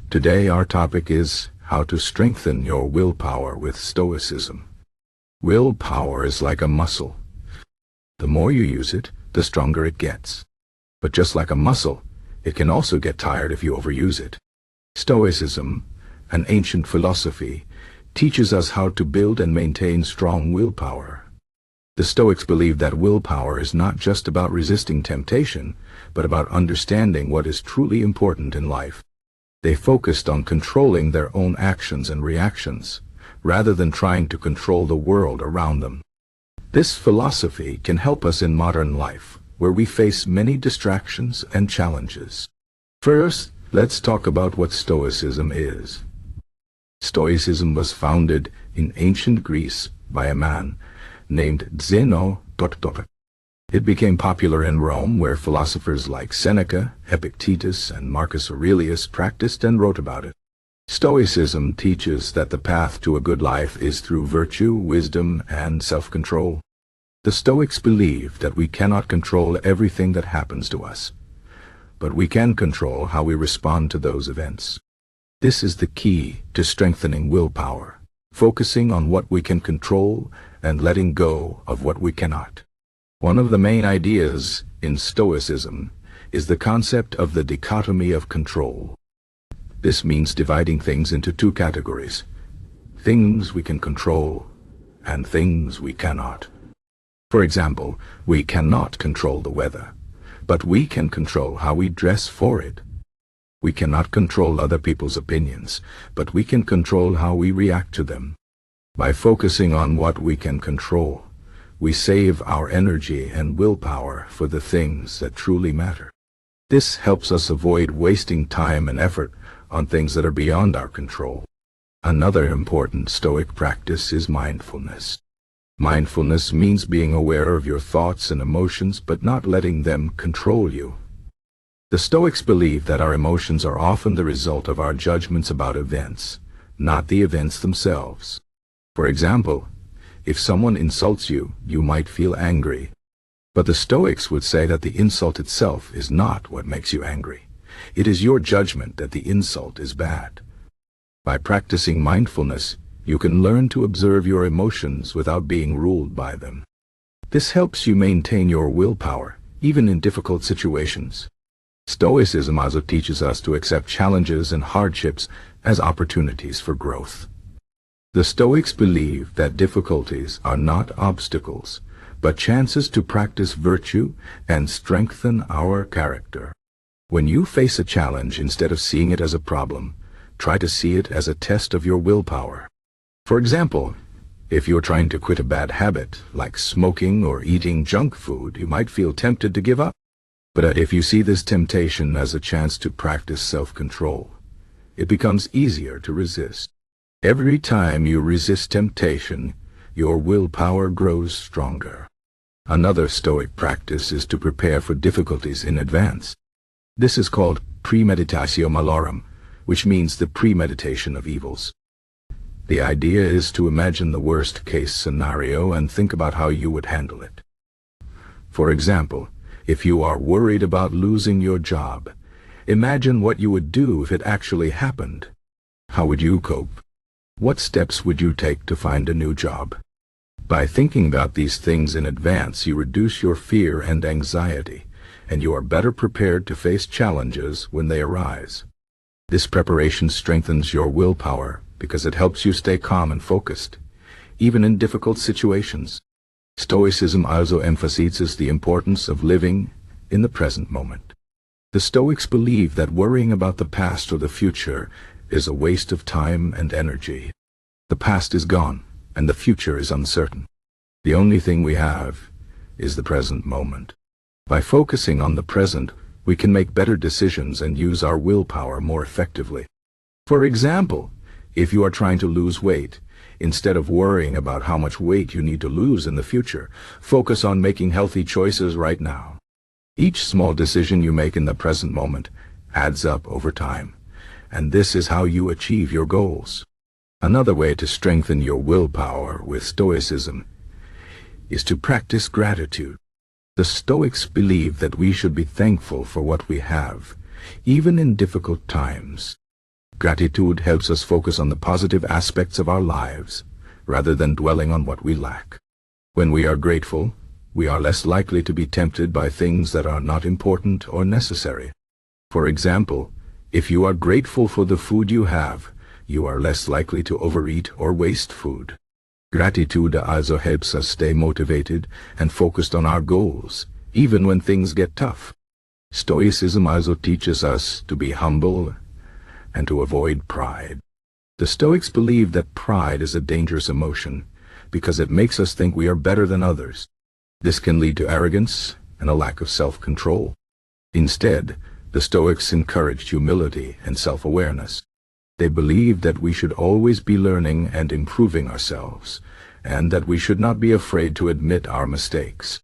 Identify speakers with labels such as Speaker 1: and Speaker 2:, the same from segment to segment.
Speaker 1: Today our topic is how to strengthen your willpower with Stoicism. Willpower is like a muscle. The more you use it, the stronger it gets. But just like a muscle, it can also get tired if you overuse it. Stoicism, an ancient philosophy, teaches us how to build and maintain strong willpower. The Stoics believed that willpower is not just about resisting temptation, but about understanding what is truly important in life. They focused on controlling their own actions and reactions, rather than trying to control the world around them. This philosophy can help us in modern life, where we face many distractions and challenges. First, let's talk about what Stoicism is. Stoicism was founded in ancient Greece by a man named Zeno. It became popular in Rome, where philosophers like Seneca, Epictetus, and Marcus Aurelius practiced and wrote about it. Stoicism teaches that the path to a good life is through virtue, wisdom, and self-control. The Stoics believe that we cannot control everything that happens to us, but we can control how we respond to those events. This is the key to strengthening willpower, focusing on what we can control and letting go of what we cannot. One of the main ideas in Stoicism is the concept of the dichotomy of control. This means dividing things into two categories: things we can control and things we cannot. For example, we cannot control the weather, but we can control how we dress for it. We cannot control other people's opinions, but we can control how we react to them. By focusing on what we can control, we save our energy and willpower for the things that truly matter. This helps us avoid wasting time and effort on things that are beyond our control. Another important Stoic practice is mindfulness. Mindfulness means being aware of your thoughts and emotions, but not letting them control you. The Stoics believe that our emotions are often the result of our judgments about events, not the events themselves. For example, if someone insults you, you might feel angry. But the Stoics would say that the insult itself is not what makes you angry. It is your judgment that the insult is bad. By practicing mindfulness, you can learn to observe your emotions without being ruled by them. This helps you maintain your willpower, even in difficult situations. Stoicism also teaches us to accept challenges and hardships as opportunities for growth. The Stoics believe that difficulties are not obstacles, but chances to practice virtue and strengthen our character. When you face a challenge, instead of seeing it as a problem, try to see it as a test of your willpower. For example, if you're trying to quit a bad habit, like smoking or eating junk food, you might feel tempted to give up. But if you see this temptation as a chance to practice self-control, it becomes easier to resist. Every time you resist temptation, your willpower grows stronger. Another Stoic practice is to prepare for difficulties in advance. This is called premeditatio malorum, which means the premeditation of evils. The idea is to imagine the worst-case scenario and think about how you would handle it. For example, if you are worried about losing your job, imagine what you would do if it actually happened. How would you cope? What steps would you take to find a new job? By thinking about these things in advance, you reduce your fear and anxiety, and you are better prepared to face challenges when they arise. This preparation strengthens your willpower because it helps you stay calm and focused, even in difficult situations. Stoicism also emphasizes the importance of living in the present moment. The Stoics believe that worrying about the past or the future is a waste of time and energy. The past is gone, and the future is uncertain. The only thing we have is the present moment. By focusing on the present, we can make better decisions and use our willpower more effectively. For example, if you are trying to lose weight, instead of worrying about how much weight you need to lose in the future, focus on making healthy choices right now. Each small decision you make in the present moment adds up over time, and this is how you achieve your goals. Another way to strengthen your willpower with Stoicism is to practice gratitude. The Stoics believe that we should be thankful for what we have, even in difficult times. Gratitude helps us focus on the positive aspects of our lives, rather than dwelling on what we lack. When we are grateful, we are less likely to be tempted by things that are not important or necessary. For example, if you are grateful for the food you have, you are less likely to overeat or waste food. Gratitude also helps us stay motivated and focused on our goals, even when things get tough. Stoicism also teaches us to be humble and to avoid pride. The Stoics believe that pride is a dangerous emotion because it makes us think we are better than others. This can lead to arrogance and a lack of self-control. Instead, the Stoics encouraged humility and self-awareness. They believed that we should always be learning and improving ourselves, and that we should not be afraid to admit our mistakes.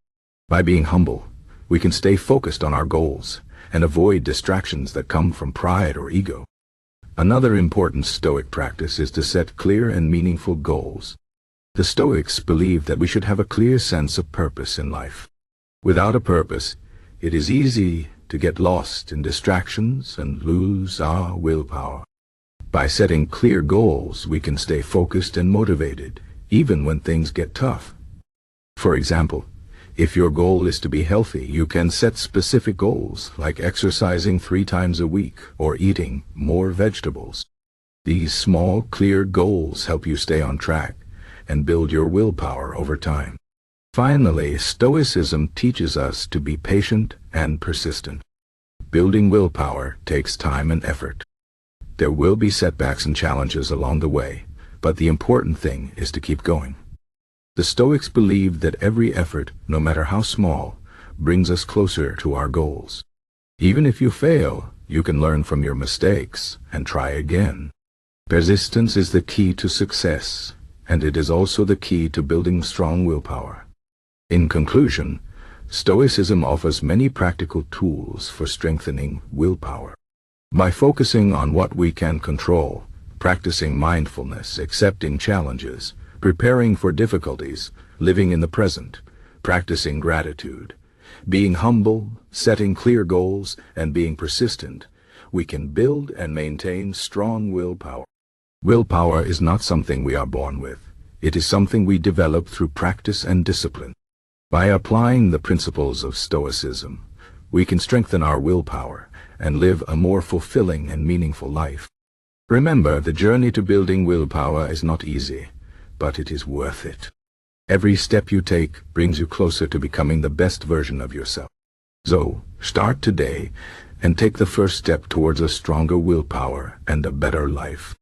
Speaker 1: By being humble, we can stay focused on our goals and avoid distractions that come from pride or ego. Another important Stoic practice is to set clear and meaningful goals. The Stoics believe that we should have a clear sense of purpose in life. Without a purpose, it is easy to get lost in distractions and lose our willpower. By setting clear goals, we can stay focused and motivated, even when things get tough. For example, if your goal is to be healthy, you can set specific goals, like exercising 3 times a week or eating more vegetables. These small, clear goals help you stay on track and build your willpower over time. Finally, Stoicism teaches us to be patient and persistent. Building willpower takes time and effort. There will be setbacks and challenges along the way, but the important thing is to keep going. The Stoics believed that every effort, no matter how small, brings us closer to our goals. Even if you fail, you can learn from your mistakes and try again. Persistence is the key to success, and it is also the key to building strong willpower. In conclusion, Stoicism offers many practical tools for strengthening willpower. By focusing on what we can control, practicing mindfulness, accepting challenges, preparing for difficulties, living in the present, practicing gratitude, being humble, setting clear goals, and being persistent, we can build and maintain strong willpower. Willpower is not something we are born with. It is something we develop through practice and discipline. By applying the principles of Stoicism, we can strengthen our willpower and live a more fulfilling and meaningful life. Remember, the journey to building willpower is not easy, but it is worth it. Every step you take brings you closer to becoming the best version of yourself. So, start today and take the first step towards a stronger willpower and a better life.